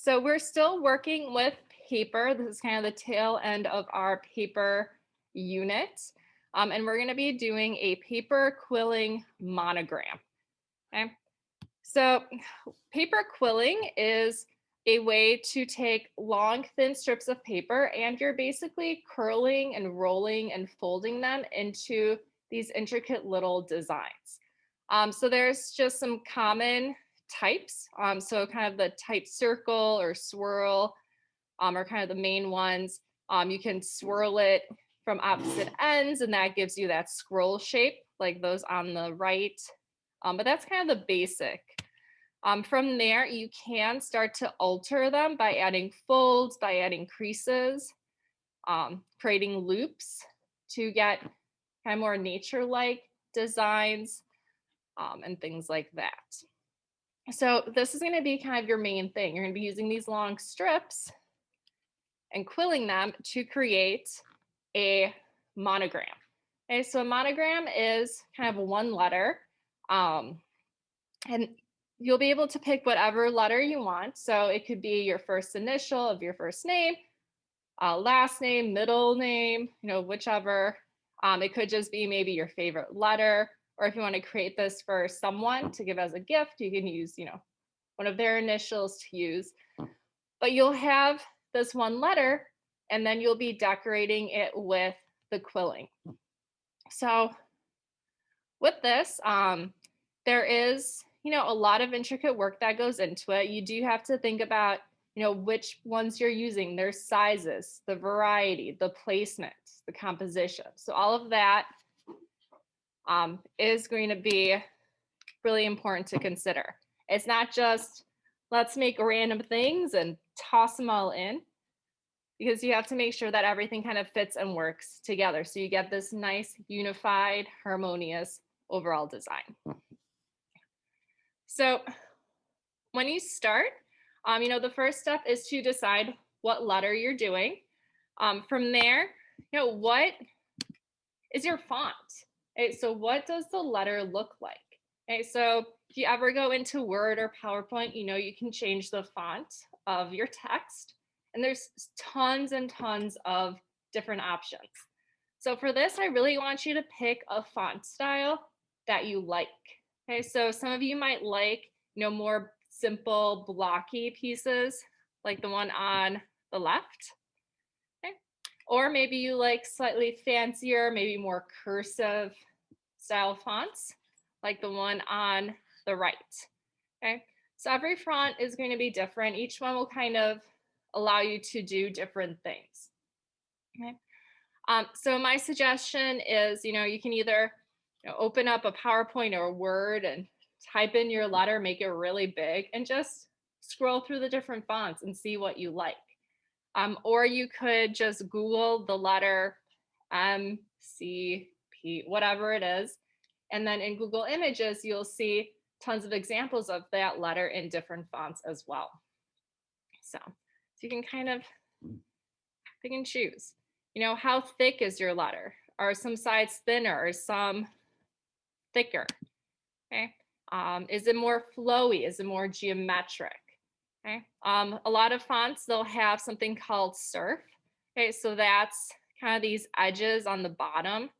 So we're still working with paper. This is kind of the tail end of our paper unit. And we're going to be doing a paper quilling monogram. Okay. So paper quilling is a way to take long, thin strips of paper and you're basically curling and rolling and folding them into these intricate little designs. So there's just some common types. So kind of the type circle or swirl are kind of the main ones. You can swirl it from opposite ends and that gives you that scroll shape like those on the right. But that's kind of the basic. From there, you can start to alter them by adding folds, by adding creases, creating loops to get kind of more nature-like designs and things like that. So this is going to be kind of your main thing. You're going to be using these long strips and quilling them to create a monogram. Okay, so a monogram is kind of one letter. And you'll be able to pick whatever letter you want. So it could be your first initial of your first name, last name, middle name, whichever. It could just be maybe your favorite letter, or if you want to create this for someone to give as a gift, you can use, one of their initials to use. But you'll have this one letter, and then you'll be decorating it with the quilling. So with this, there is a lot of intricate work that goes into it. You do have to think about, which ones you're using, their sizes, the variety, the placement, the composition. So all of that is going to be really important to consider. It's not just let's make random things and toss them all in, because you have to make sure that everything kind of fits and works together. So you get this nice, unified, harmonious overall design. So when you start, the first step is to decide what letter you're doing. From there, what is your font? Okay, so what does the letter look like? Okay, so if you ever go into Word or PowerPoint, you can change the font of your text. And there's tons and tons of different options. So for this, I really want you to pick a font style that you like. Okay, so some of you might like, more simple blocky pieces like the one on the left. Okay. Or maybe you like slightly fancier, maybe more cursive style fonts like the one on the right. Okay, so every font is going to be different. Each one will kind of allow you to do different things. Okay. So my suggestion is, you can either open up a PowerPoint or a Word and type in your letter, make it really big, and just scroll through the different fonts and see what you like. Or you could just Google the letter M, C, P, whatever it is. And then in Google Images, you'll see tons of examples of that letter in different fonts as well. So you can kind of pick and choose. How thick is your letter? Are some sides thinner or some thicker? Okay. Is it more flowy? Is it more geometric? Okay. A lot of fonts, they'll have something called surf. Okay, so that's kind of these edges on the bottom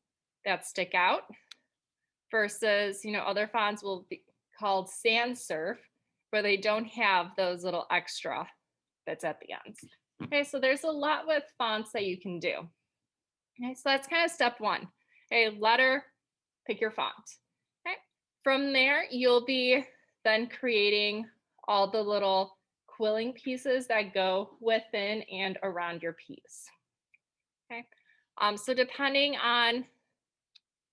that stick out versus, other fonts will be called sans serif, where they don't have those little extra bits at the ends. Okay, so there's a lot with fonts that you can do. Okay, so that's kind of step one. Okay, letter, pick your font. Okay, from there, you'll be then creating all the little quilling pieces that go within and around your piece. Okay, so depending on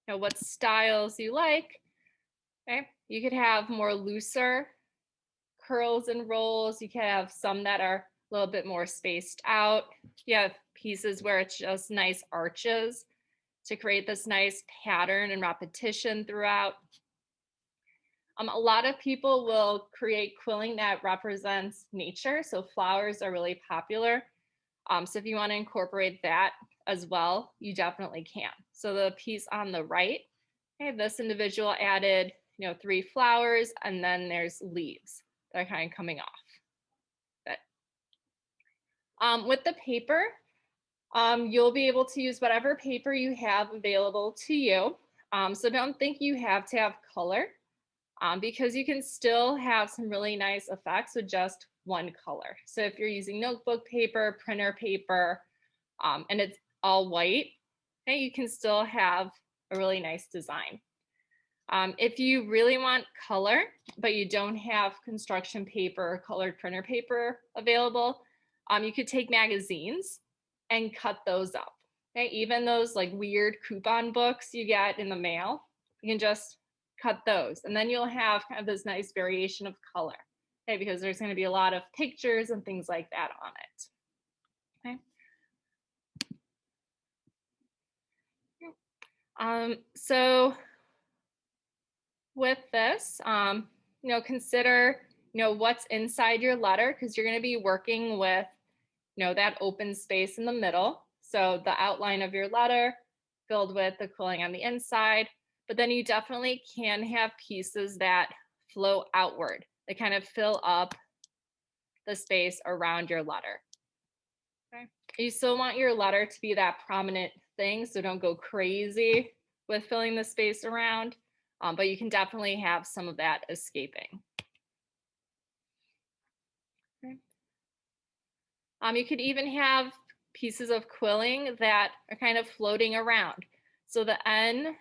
what styles you like, okay, you could have more looser curls and rolls. You can have some that are a little bit more spaced out. You have pieces where it's just nice arches to create this nice pattern and repetition throughout. A lot of people will create quilling that represents nature. So flowers are really popular. So if you want to incorporate that as well, you definitely can. So the piece on the right, okay, this individual added, 3 flowers, and then there's leaves that are kind of coming off. But With the paper, you'll be able to use whatever paper you have available to you. So don't think you have to have color because you can still have some really nice effects with just one color. So if you're using notebook paper, printer paper, and it's all white, okay, you can still have a really nice design. If you really want color, but you don't have construction paper or colored printer paper available, you could take magazines and cut those up. Okay, even those like weird coupon books you get in the mail, you can just cut those, and then you'll have kind of this nice variation of color. Okay, because there's going to be a lot of pictures and things like that on it. Okay. So with this, consider, what's inside your letter because you're going to be working with, that open space in the middle. So the outline of your letter filled with the quilling on the inside, but then you definitely can have pieces that flow outward. They kind of fill up the space around your letter. Okay. You still want your letter to be that prominent thing, so don't go crazy with filling the space around, but you can definitely have some of that escaping. Okay. You could even have pieces of quilling that are kind of floating around. So the N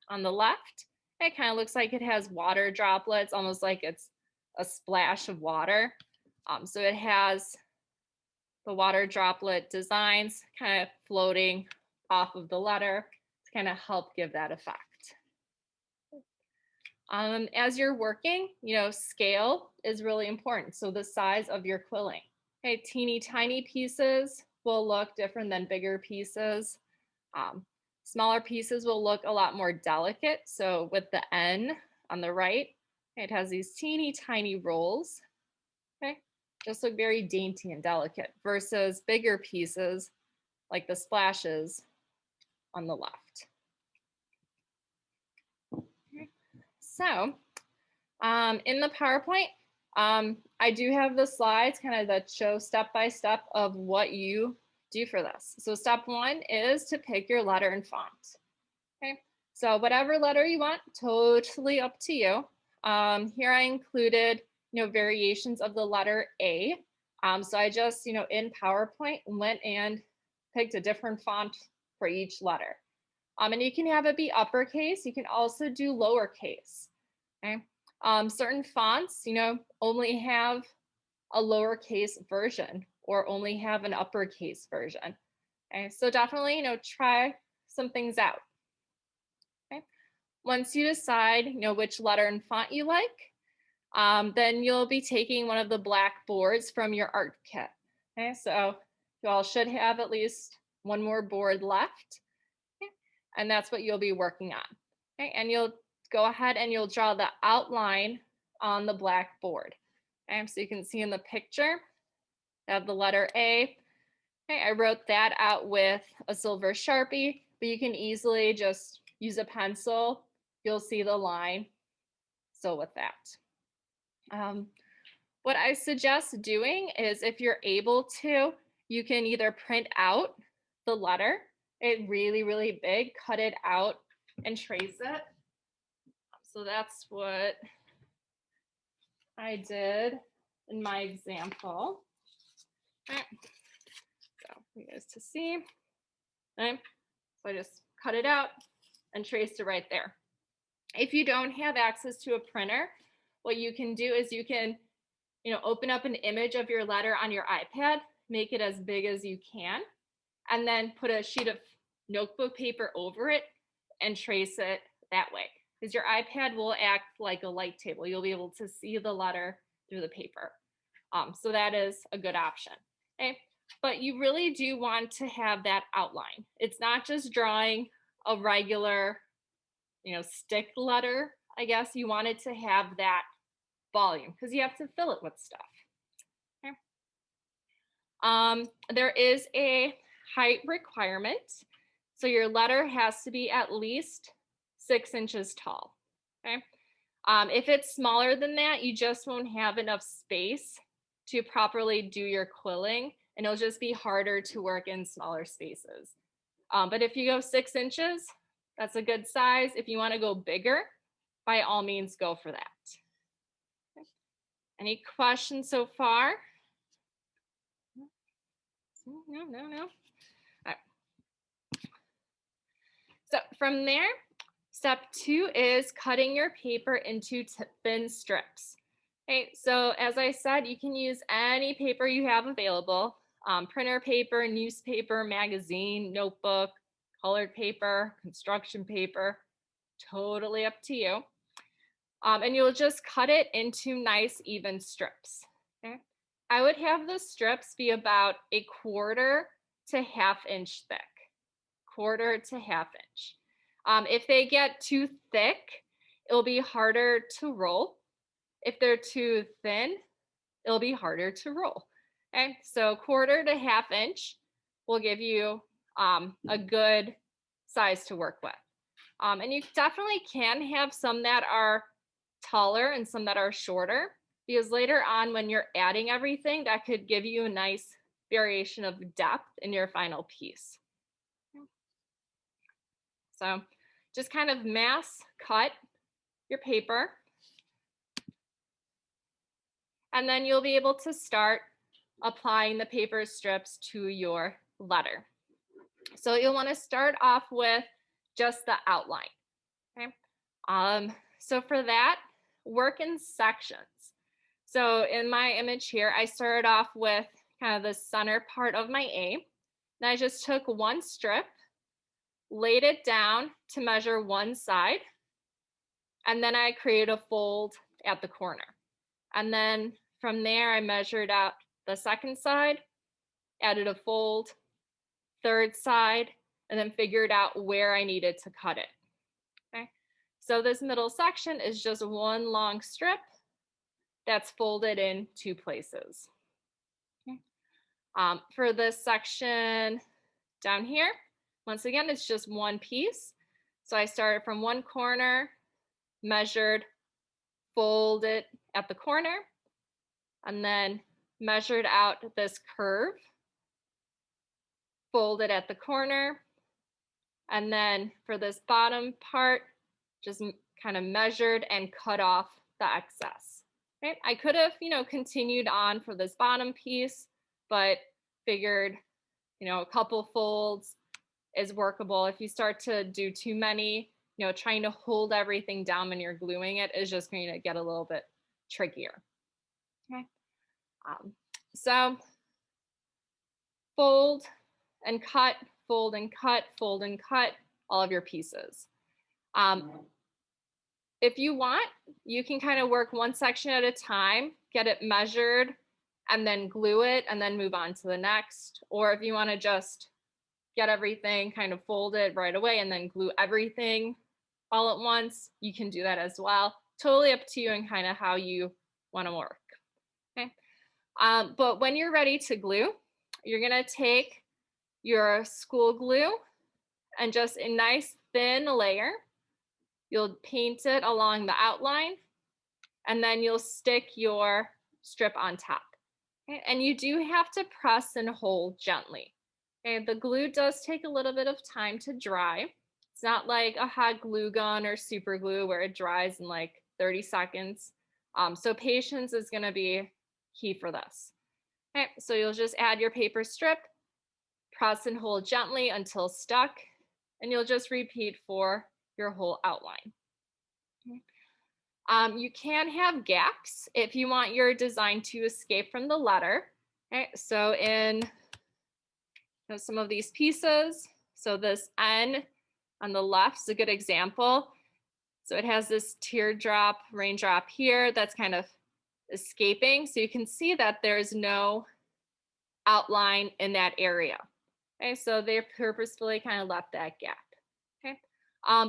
on the left, it kind of looks like it has water droplets, almost like it's a splash of water. So it has the water droplet designs kind of floating off of the letter to kind of help give that effect. As you're working, scale is really important. So the size of your quilling. Okay, teeny tiny pieces will look different than bigger pieces. Smaller pieces will look a lot more delicate. So with the N on the right, it has these teeny tiny rolls. Okay, just look very dainty and delicate versus bigger pieces like the splashes on the left. Okay. So in the PowerPoint, I do have the slides kind of that show step-by-step of what you do for this. So step one is to pick your letter and font. Okay, so whatever letter you want, totally up to you. Here I included, variations of the letter A. So I just, in PowerPoint went and picked a different font for each letter. And you can have it be uppercase. You can also do lowercase. Okay. Certain fonts, only have a lowercase version or only have an uppercase version. Okay, so definitely, try some things out. Okay. Once you decide, which letter and font you like, then you'll be taking one of the black boards from your art kit. Okay, so you all should have at least one more board left. Okay, and that's what you'll be working on. Okay, and you'll go ahead and you'll draw the outline on the black board. Okay, so you can see in the picture, I have the letter A. Okay, I wrote that out with a silver Sharpie, but you can easily just use a pencil. You'll see the line. So with that. What I suggest doing is if you're able to, you can either print out the letter, it really, really big, cut it out and trace it. So that's what I did in my example. All right. So for you guys to see. Okay. So I just cut it out and traced it right there. If you don't have access to a printer, what you can do is you can, open up an image of your letter on your iPad, make it as big as you can, and then put a sheet of notebook paper over it and trace it that way. Because your iPad will act like a light table. You'll be able to see the letter through the paper. So that is a good option. Okay? But you really do want to have that outline. It's not just drawing a regular, stick letter, I guess. You want it to have that volume because you have to fill it with stuff. Okay? There is a height requirement. So your letter has to be at least 6 inches tall. Okay. If it's smaller than that, you just won't have enough space to properly do your quilling and it'll just be harder to work in smaller spaces. But if you go 6 inches, that's a good size. If you want to go bigger, by all means, go for that. Okay. Any questions so far? No. All right. So from there, step 2 is cutting your paper into thin strips. Okay, so as I said, you can use any paper you have available, printer paper, newspaper, magazine, notebook, colored paper, construction paper, totally up to you. And you'll just cut it into nice even strips. Okay? I would have the strips be about 1/4 to 1/2 inch thick, 1/4 to 1/2 inch. If they get too thick, it'll be harder to roll. If they're too thin, it'll be harder to roll. Okay, so 1/4 to 1/2 inch will give you a good size to work with. And you definitely can have some that are taller and some that are shorter, because later on when you're adding everything, that could give you a nice variation of depth in your final piece. So just kind of mass cut your paper, and then you'll be able to start applying the paper strips to your letter. So you'll want to start off with just the outline. Okay. So for that, work in sections. So in my image here, I started off with kind of the center part of my A. And I just took one strip, laid it down to measure one side, and then I created a fold at the corner. And then from there, I measured out the second side, added a fold, third side, and then figured out where I needed to cut it. Okay. So this middle section is just one long strip that's folded in 2 places. Okay. For this section down here, once again, it's just one piece. So I started from one corner, measured, folded at the corner, and then measured out this curve, folded at the corner, and then for this bottom part, just kind of measured and cut off the excess. Right? I could have, continued on for this bottom piece, but figured, a couple folds is workable. If you start to do too many, trying to hold everything down when you're gluing it is just going to get a little bit trickier. Okay. So fold and cut, fold and cut, fold and cut all of your pieces. If you want, you can kind of work one section at a time, get it measured, and then glue it, and then move on to the next. Or if you want to just get everything kind of folded right away and then glue everything all at once, you can do that as well. Totally up to you and kind of how you want to work. Okay. But when you're ready to glue, you're going to take your school glue and just a nice thin layer. You'll paint it along the outline, and then you'll stick your strip on top. Okay? And you do have to press and hold gently. Okay? The glue does take a little bit of time to dry. It's not like a hot glue gun or super glue where it dries in like 30 seconds. So patience is going to be key for this. Okay? So you'll just add your paper strip, press and hold gently until stuck, and you'll just repeat for your whole outline. You can have gaps if you want your design to escape from the letter. Okay, so in some of these pieces, so this N on the left is a good example. So it has this teardrop, raindrop here that's kind of escaping. So you can see that there's no outline in that area. Okay, so they purposefully kind of left that gap. Okay,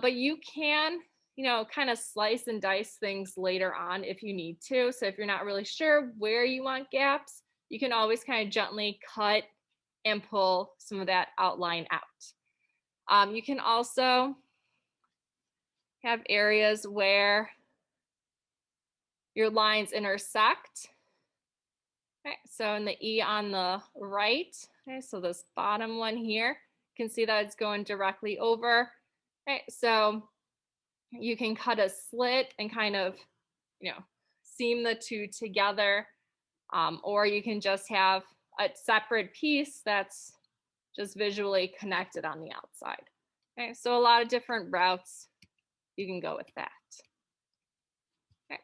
but you can, kind of slice and dice things later on if you need to. So if you're not really sure where you want gaps, you can always kind of gently cut and pull some of that outline out. You can also have areas where your lines intersect. Okay, so in the E on the right, okay, so this bottom one here, you can see that it's going directly over. Okay, so you can cut a slit and kind of, seam the two together, or you can just have a separate piece that's just visually connected on the outside. Okay, so a lot of different routes you can go with that. Okay,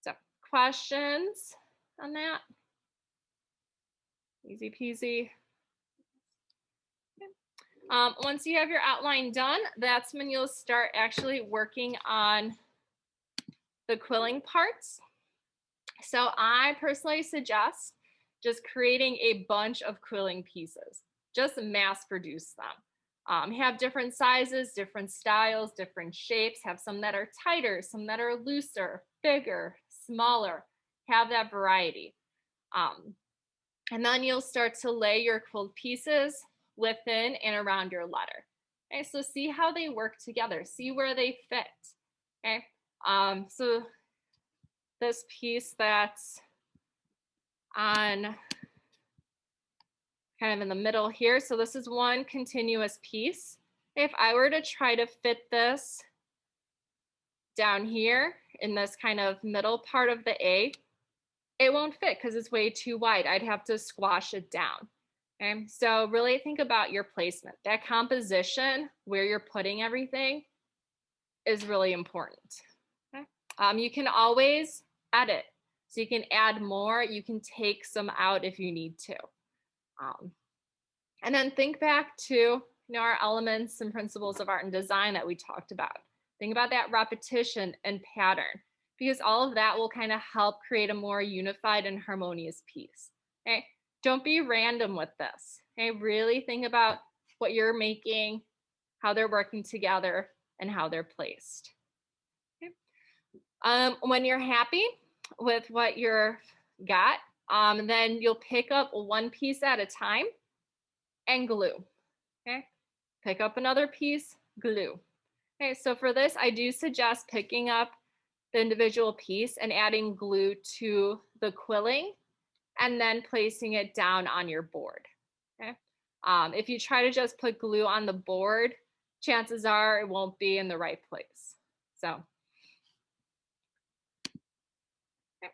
so questions on that? Easy peasy. Once you have your outline done, that's when you'll start actually working on the quilling parts. So I personally suggest just creating a bunch of quilling pieces. Just mass produce them. Have different sizes, different styles, different shapes. Have some that are tighter, some that are looser, bigger, smaller. Have that variety. And then you'll start to lay your quilled pieces within and around your letter. Okay, so see how they work together. See where they fit. Okay, so this piece that's on kind of in the middle here. So this is one continuous piece. If I were to try to fit this down here in this kind of middle part of the A, it won't fit because it's way too wide. I'd have to squash it down. Okay, so really think about your placement. That composition, where you're putting everything, is really important. Okay? You can always edit. So you can add more, you can take some out if you need to. And then think back to our elements and principles of art and design that we talked about. Think about that repetition and pattern, because all of that will kind of help create a more unified and harmonious piece. Okay, don't be random with this. Okay, really think about what you're making, how they're working together, and how they're placed. Okay. When you're happy with what you've got, then you'll pick up one piece at a time and glue. Okay, pick up another piece, glue. Okay, so for this, I do suggest picking up the individual piece and adding glue to the quilling and then placing it down on your board. Okay, if you try to just put glue on the board, chances are it won't be in the right place. So, okay.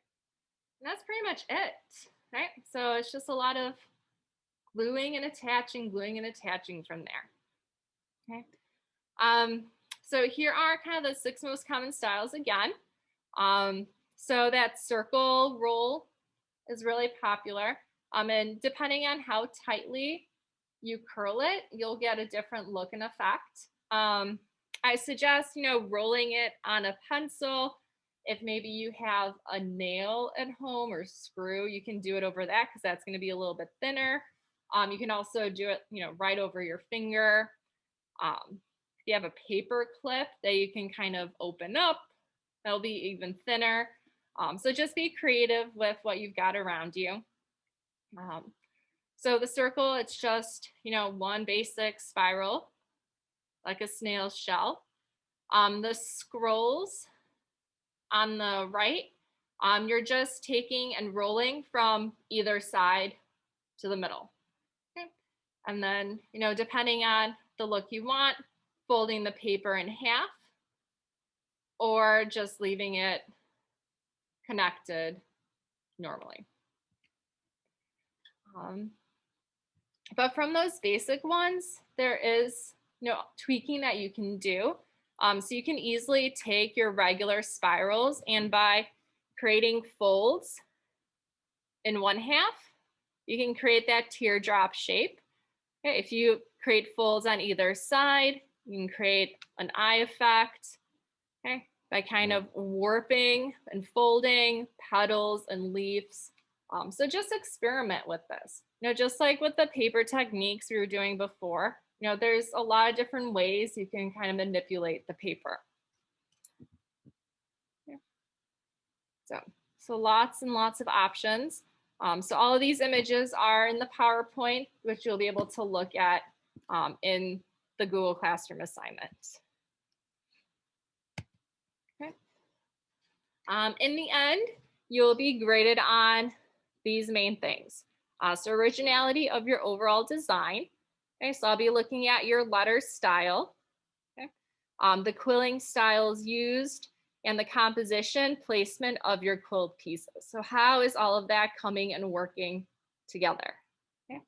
And that's pretty much it, right? So it's just a lot of gluing and attaching from there. Okay. So here are kind of the 6 most common styles again. So that circle roll is really popular. And depending on how tightly you curl it, you'll get a different look and effect. I suggest, rolling it on a pencil. If maybe you have a nail at home or screw, you can do it over that because that's going to be a little bit thinner. You can also do it, right over your finger. If you have a paper clip that you can kind of open up, that'll be even thinner. So just be creative with what you've got around you. So the circle, it's just, one basic spiral, like a snail's shell. The scrolls on the right, you're just taking and rolling from either side to the middle. Okay. And then, depending on the look you want, folding the paper in half or just leaving it connected normally. But from those basic ones, there is tweaking that you can do. So you can easily take your regular spirals and by creating folds in one half, you can create that teardrop shape. Okay, if you create folds on either side, you can create an eye effect, okay, by kind of warping and folding petals and leaves. So just experiment with this. Just like with the paper techniques we were doing before, there's a lot of different ways you can kind of manipulate the paper. Yeah. So lots and lots of options. So all of these images are in the PowerPoint, which you'll be able to look at in the Google Classroom assignment. Okay. In the end, you'll be graded on these main things. So originality of your overall design. Okay, so I'll be looking at your letter style, okay? The quilling styles used, and the composition placement of your quilt pieces. So how is all of that coming and working together? Okay.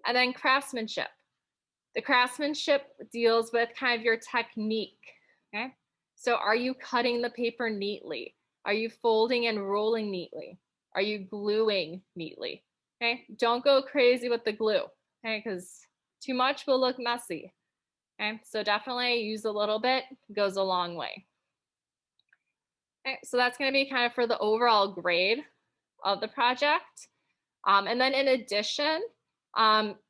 And then craftsmanship. The craftsmanship deals with kind of your technique. Okay. So are you cutting the paper neatly? Are you folding and rolling neatly? Are you gluing neatly? Okay. Don't go crazy with the glue. Okay, because too much will look messy. Okay, so definitely use a little bit, goes a long way. Okay, so that's going to be kind of for the overall grade of the project. And then in addition,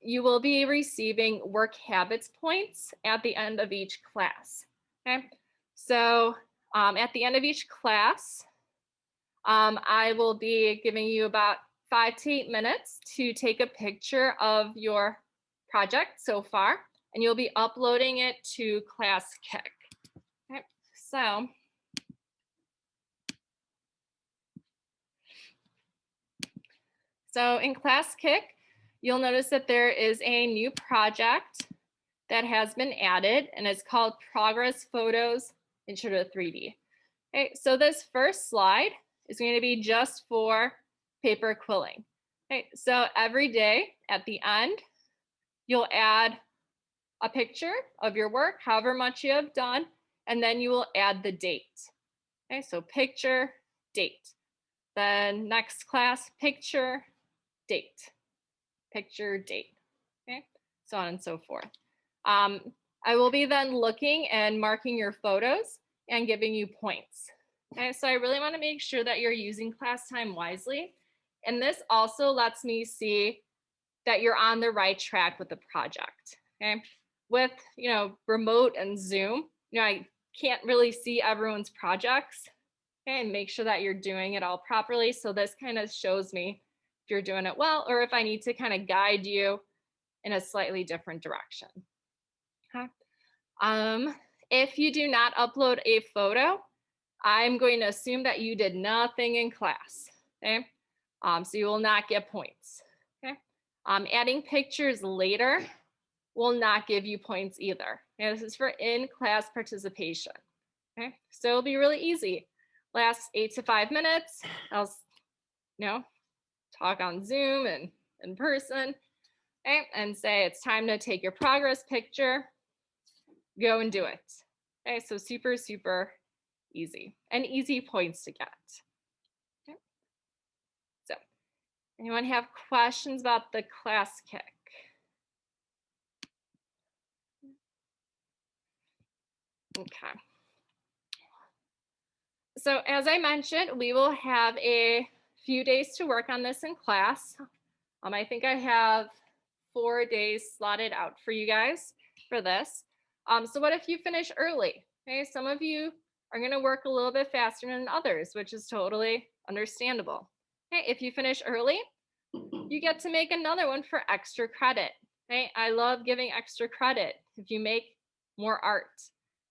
you will be receiving work habits points at the end of each class. Okay, so at the end of each class, I will be giving you about 5 to 8 minutes to take a picture of your project so far, and you'll be uploading it to Class Kick. Okay, so in Class Kick, you'll notice that there is a new project that has been added, and it's called Progress Photos Intro to 3D. Okay, so this first slide is going to be just for paper quilling. Okay, so every day at the end, you'll add a picture of your work, however much you have done, and then you will add the date. Okay, so picture, date. Then next class, picture, date. Picture, date. Okay, so on and so forth. I will be then looking and marking your photos and giving you points. Okay, so I really want to make sure that you're using class time wisely. And this also lets me see that you're on the right track with the project. Okay, with remote and Zoom, I can't really see everyone's projects. Okay, and make sure that you're doing it all properly. So this kind of shows me if you're doing it well, or if I need to kind of guide you in a slightly different direction. Okay. If you do not upload a photo, I'm going to assume that you did nothing in class. Okay, so you will not get points. Okay, adding pictures later will not give you points either. Okay? This is for in-class participation. Okay, so it'll be really easy. Last 8 to 5 minutes. I'll talk on Zoom and in person. Okay, and say it's time to take your progress picture. Go and do it. Okay, so super, super easy and easy points to get. Okay. So, anyone have questions about the class kick? Okay. So as I mentioned, we will have a few days to work on this in class. I think I have 4 days slotted out for you guys for this. So what if you finish early? Okay, some of you are going to work a little bit faster than others, which is totally understandable. Okay, if you finish early, you get to make another one for extra credit. Okay, I love giving extra credit if you make more art.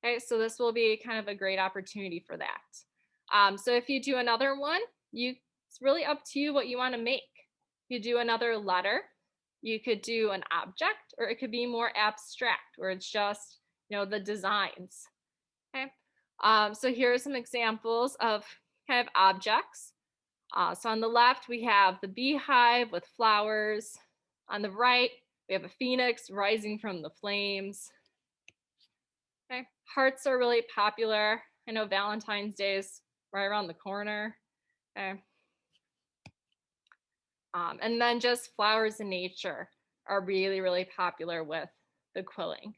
Okay, so this will be kind of a great opportunity for that. So if you do another one, it's really up to you what you want to make. You do another letter, you could do an object, or it could be more abstract, where it's just the designs. Okay, so here are some examples of kind of objects. So on the left, we have the beehive with flowers. On the right, we have a phoenix rising from the flames. Okay, hearts are really popular. I know Valentine's Day is right around the corner. Okay. And then just flowers in nature are really, really popular with the quilling.